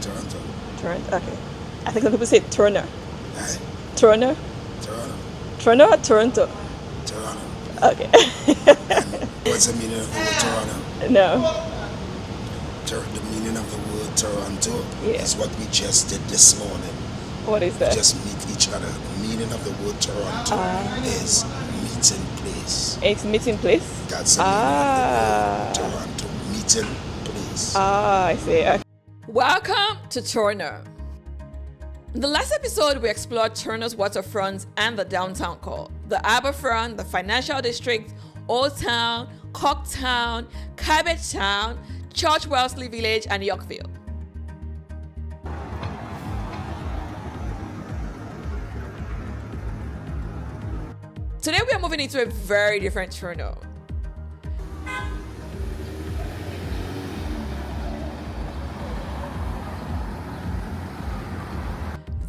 Toronto. Toronto. Okay. I think some people say Turner. Aye. Turner. Toronto. Turner or Toronto? Toronto. Okay. And what's the meaning of the word Toronto? No. The meaning of the word Toronto Yeah. is what we just did this morning. What is that? Just meet each other. The meaning of the word Toronto is meeting place. It's meeting place. That's the meaning of the word Toronto. Meeting place. I see. Okay. Welcome to Turner. In the last episode, we explored Turner's waterfront and the downtown core, the Harbourfront, the Financial District, Old Town, Cocktown, Cabbage Town, Church Wellesley Village, and Yorkville. Today, we are moving into a very different Turner.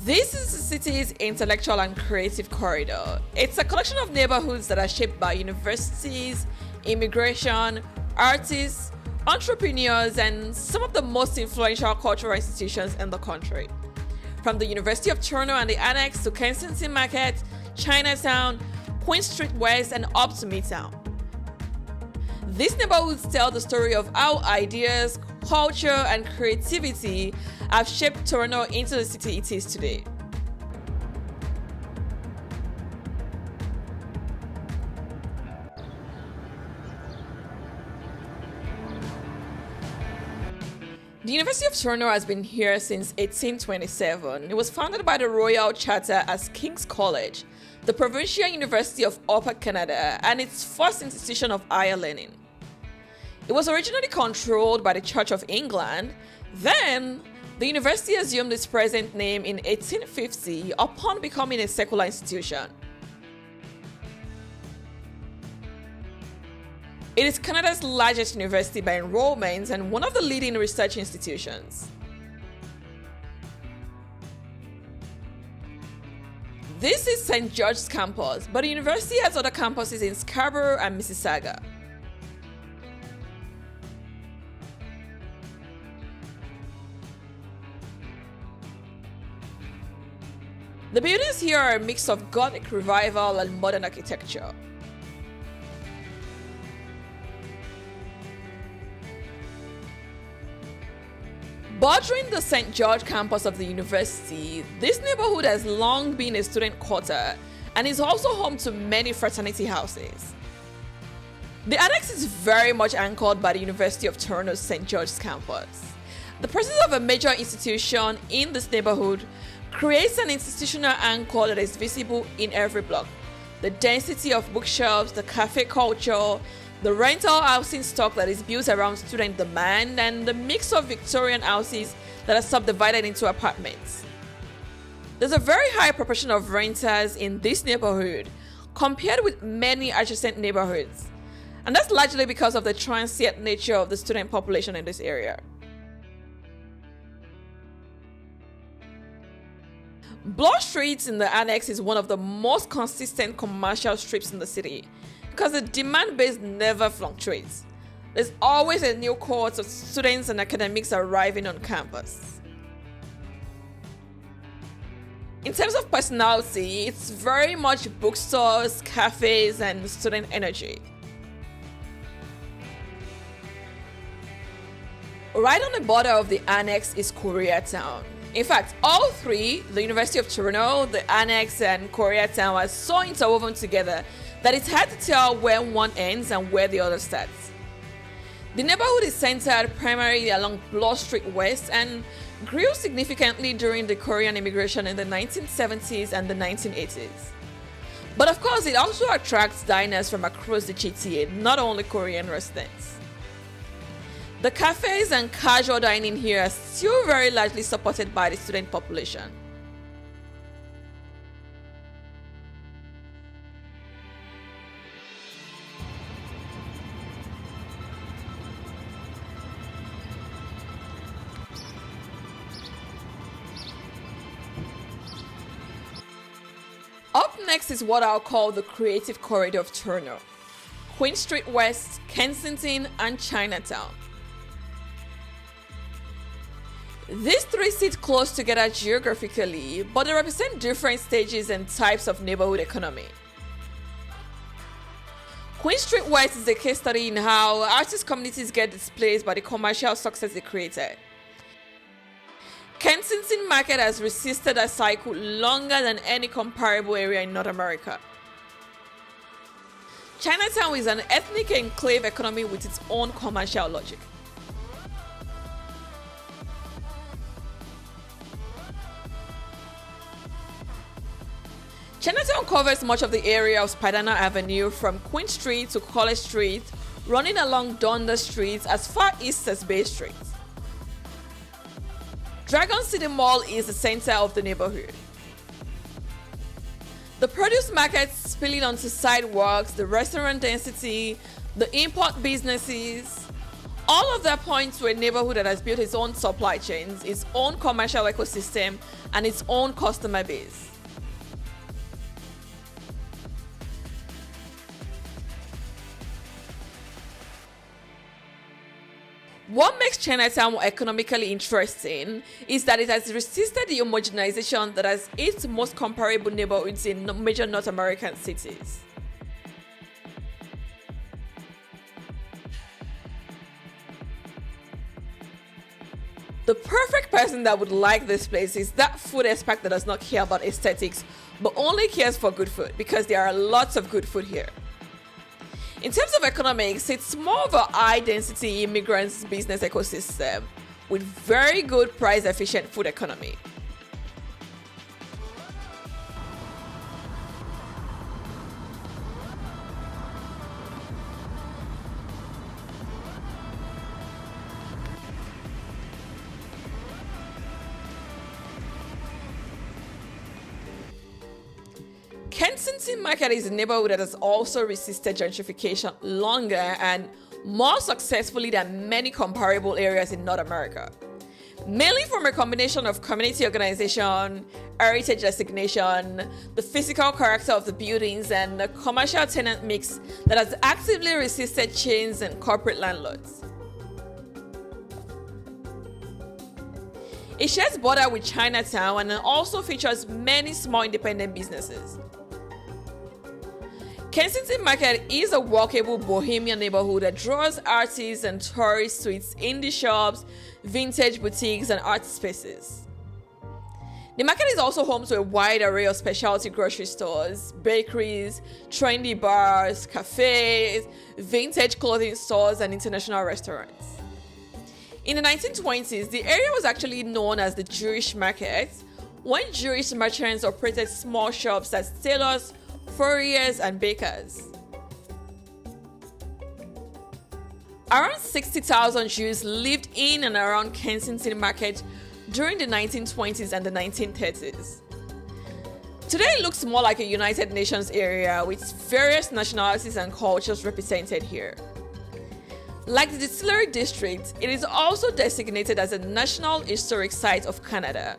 This is the city's intellectual and creative corridor. It's a collection of neighborhoods that are shaped by universities, immigration, artists, entrepreneurs, and some of the most influential cultural institutions in the country. From the University of Toronto and the Annex to Kensington Market, Chinatown, Queen Street West, and up to Midtown. These neighborhoods tell the story of how ideas, culture, and creativity have shaped Toronto into the city it is today. The University of Toronto has been here since 1827. It was founded by the Royal Charter as King's College, the provincial university of Upper Canada, and its first institution of higher learning. It was originally controlled by the Church of England. Then, the university assumed its present name in 1850 upon becoming a secular institution. It is Canada's largest university by enrollment and one of the leading research institutions. This is St. George's campus, but the university has other campuses in Scarborough and Mississauga. The buildings here are a mix of Gothic revival and modern architecture. Bordering the St. George campus of the university, this neighborhood has long been a student quarter and is also home to many fraternity houses. The Annex is very much anchored by the University of Toronto's St. George's campus. The presence of a major institution in this neighborhood creates an institutional anchor that is visible in every block. The density of bookshelves, the cafe culture, the rental housing stock that is built around student demand, and the mix of Victorian houses that are subdivided into apartments. There's a very high proportion of renters in this neighborhood compared with many adjacent neighborhoods, and that's largely because of the transient nature of the student population in this area. Bloor Street in the Annex is one of the most consistent commercial strips in the city because the demand base never fluctuates. There's always a new cohort of students and academics arriving on campus. In terms of personality, it's very much bookstores, cafes, and student energy. Right on the border of the Annex is Koreatown. In fact, all three, the University of Toronto, the Annex, and Koreatown, are so interwoven together that it's hard to tell where one ends and where the other starts. The neighborhood is centered primarily along Bloor Street West and grew significantly during the Korean immigration in the 1970s and the 1980s. But of course, it also attracts diners from across the GTA, not only Korean residents. The cafes and casual dining here are still very largely supported by the student population. Up next is what I'll call the creative corridor of Toronto: Queen Street West, Kensington, and Chinatown. These three sit close together geographically, but they represent different stages and types of neighborhood economy. Queen Street West is a case study in how artist communities get displaced by the commercial success they created. Kensington Market has resisted that cycle longer than any comparable area in North America. Chinatown is an ethnic enclave economy with its own commercial logic. Chinatown covers much of the area of Spadina Avenue from Queen Street to College Street, running along Dundas Street as far east as Bay Street. Dragon City Mall is the center of the neighborhood. The produce markets spilling onto sidewalks, the restaurant density, the import businesses, all of that points to a neighborhood that has built its own supply chains, its own commercial ecosystem, and its own customer base. What makes Chinatown economically interesting is that it has resisted the homogenization that has its most comparable neighborhoods in major North American cities. The perfect person that would like this place is that food expert that does not care about aesthetics, but only cares for good food, because there are lots of good food here. In terms of economics, it's more of a high-density immigrants business ecosystem with very good price-efficient food economy. Kensington Market is a neighborhood that has also resisted gentrification longer and more successfully than many comparable areas in North America. Mainly from a combination of community organization, heritage designation, the physical character of the buildings, and the commercial tenant mix that has actively resisted chains and corporate landlords. It shares border with Chinatown and also features many small independent businesses. Kensington Market is a walkable bohemian neighborhood that draws artists and tourists to its indie shops, vintage boutiques, and art spaces. The market is also home to a wide array of specialty grocery stores, bakeries, trendy bars, cafes, vintage clothing stores, and international restaurants. In the 1920s, the area was actually known as the Jewish Market, when Jewish merchants operated small shops as tailors, furriers, and bakers. Around 60,000 Jews lived in and around Kensington Market during the 1920s and the 1930s. Today it looks more like a United Nations area with various nationalities and cultures represented here. Like the Distillery District, it is also designated as a National Historic Site of Canada.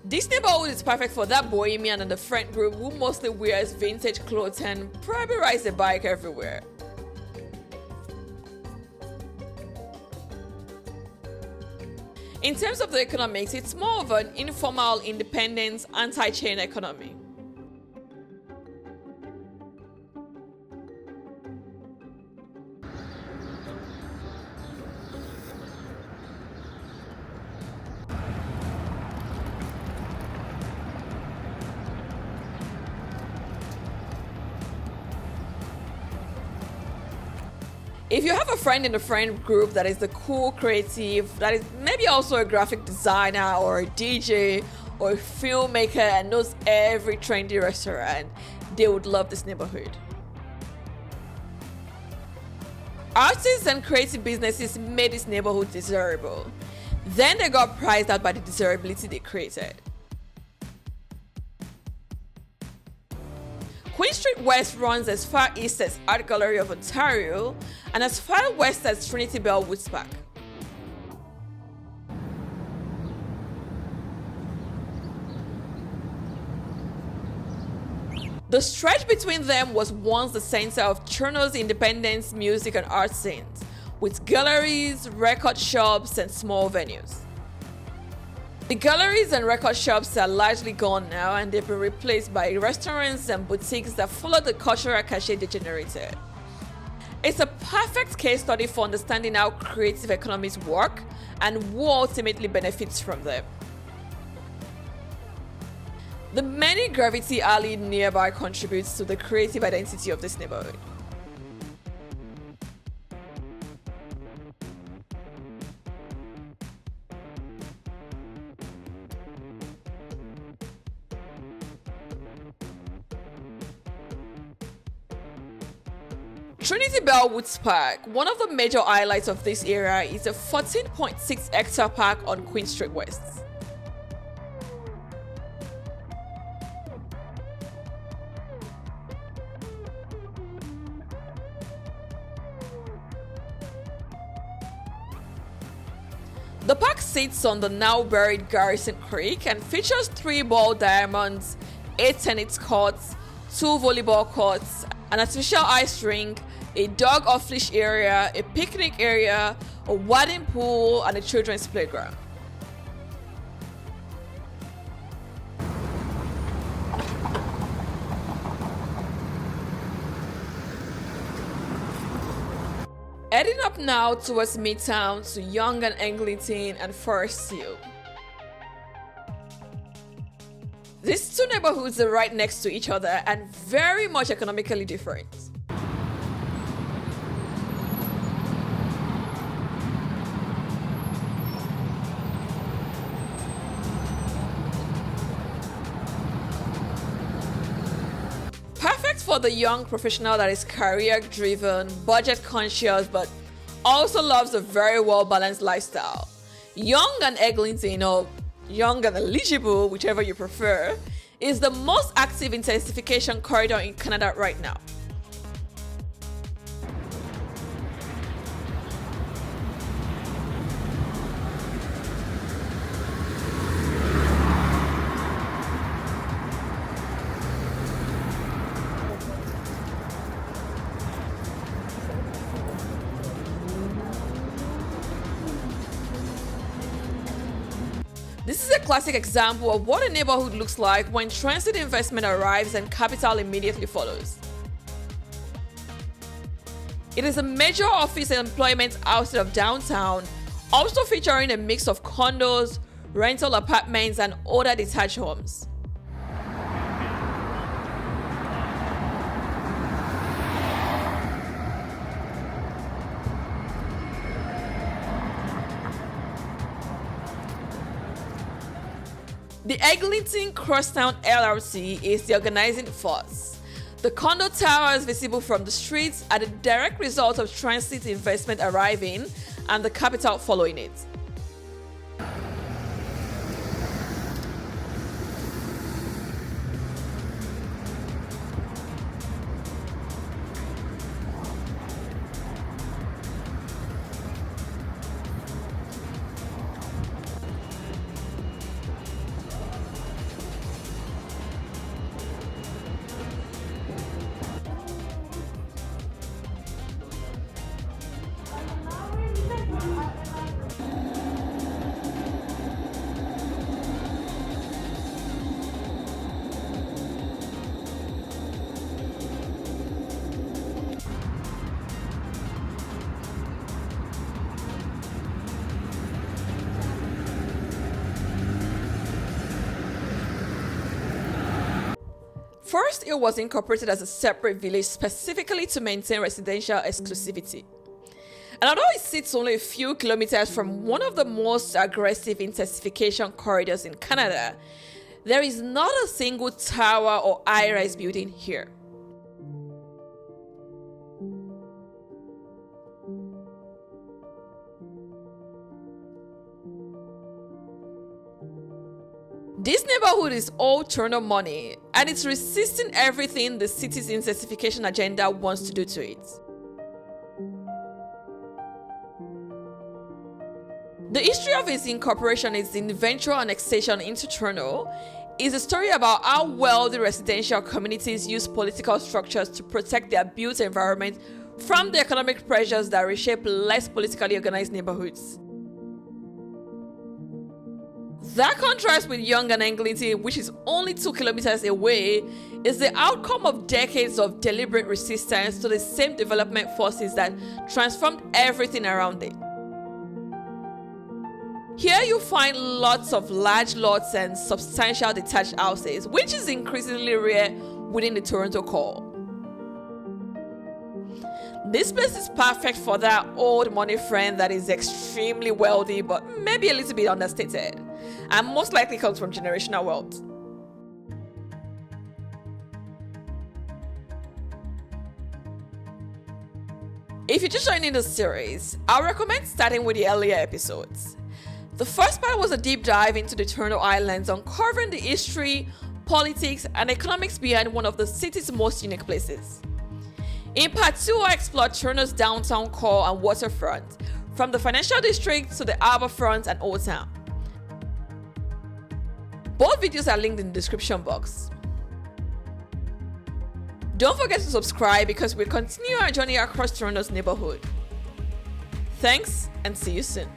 This neighborhood is perfect for that bohemian and the friend group who mostly wears vintage clothes and probably rides a bike everywhere. In terms of the economics, it's more of an informal, independent, anti-chain economy. If you have a friend in the friend group that is the cool creative, that is maybe also a graphic designer or a DJ or a filmmaker and knows every trendy restaurant, they would love this neighborhood. Artists and creative businesses made this neighborhood desirable. Then they got prized out by the desirability they created. Queen Street West runs as far east as Art Gallery of Ontario and as far west as Trinity Bell Woods Park. The stretch between them was once the center of Toronto's independent music and art scenes, with galleries, record shops, and small venues. The galleries and record shops are largely gone now, and they've been replaced by restaurants and boutiques that follow the cultural cachet they generated. It's a perfect case study for understanding how creative economies work and who ultimately benefits from them. The many graffiti alley nearby contributes to the creative identity of this neighborhood. Trinity Bellwoods Park, one of the major highlights of this area, is a 14.6 hectare park on Queen Street West. The park sits on the now buried Garrison Creek and features 3 ball diamonds, 8 tennis courts, 2 volleyball courts, an artificial ice rink, a dog off-leash area, a picnic area, a wading pool, and a children's playground. Heading up now towards Midtown to Yonge-Eglinton and ForestHill. These two neighborhoods are right next to each other and very much economically different. Perfect for the young professional that is career-driven, budget-conscious, but also loves a very well-balanced lifestyle. Yonge-Eglinton, or Young and Eligible, whichever you prefer, is the most active intensification corridor in Canada right now. This is a classic example of what a neighborhood looks like when transit investment arrives and capital immediately follows. It is a major office and employment outside of downtown, also featuring a mix of condos, rental apartments, and other detached homes. The Eglinton Crosstown LLC is the organizing force. The condo towers visible from the streets are the direct result of transit investment arriving and the capital following it. ForestHill was incorporated as a separate village specifically to maintain residential exclusivity. And although it sits only a few kilometers from one of the most aggressive intensification corridors in Canada, there is not a single tower or high-rise building here. This neighborhood is all Toronto money, and it's resisting everything the city's intensification agenda wants to do to it. The history of its incorporation is in eventual annexation into Toronto, is a story about how wealthy residential communities use political structures to protect their built environment from the economic pressures that reshape less politically organized neighborhoods. That contrast with Yonge-Eglinton, which is only 2 kilometers away, is the outcome of decades of deliberate resistance to the same development forces that transformed everything around it. Here you find lots of large lots and substantial detached houses, which is increasingly rare within the Toronto core. This place is perfect for that old money friend that is extremely wealthy but maybe a little bit understated, and most likely comes from generational wealth. If you're just joining the series, I recommend starting with the earlier episodes. The first part was a deep dive into the Toronto Islands, uncovering the history, politics, and economics behind one of the city's most unique places. In part 2, I explored Toronto's downtown core and waterfront, from the financial district to the harbourfront and Old Town. Both videos are linked in the description box. Don't forget to subscribe because we'll continue our journey across Toronto's neighborhood. Thanks, and see you soon.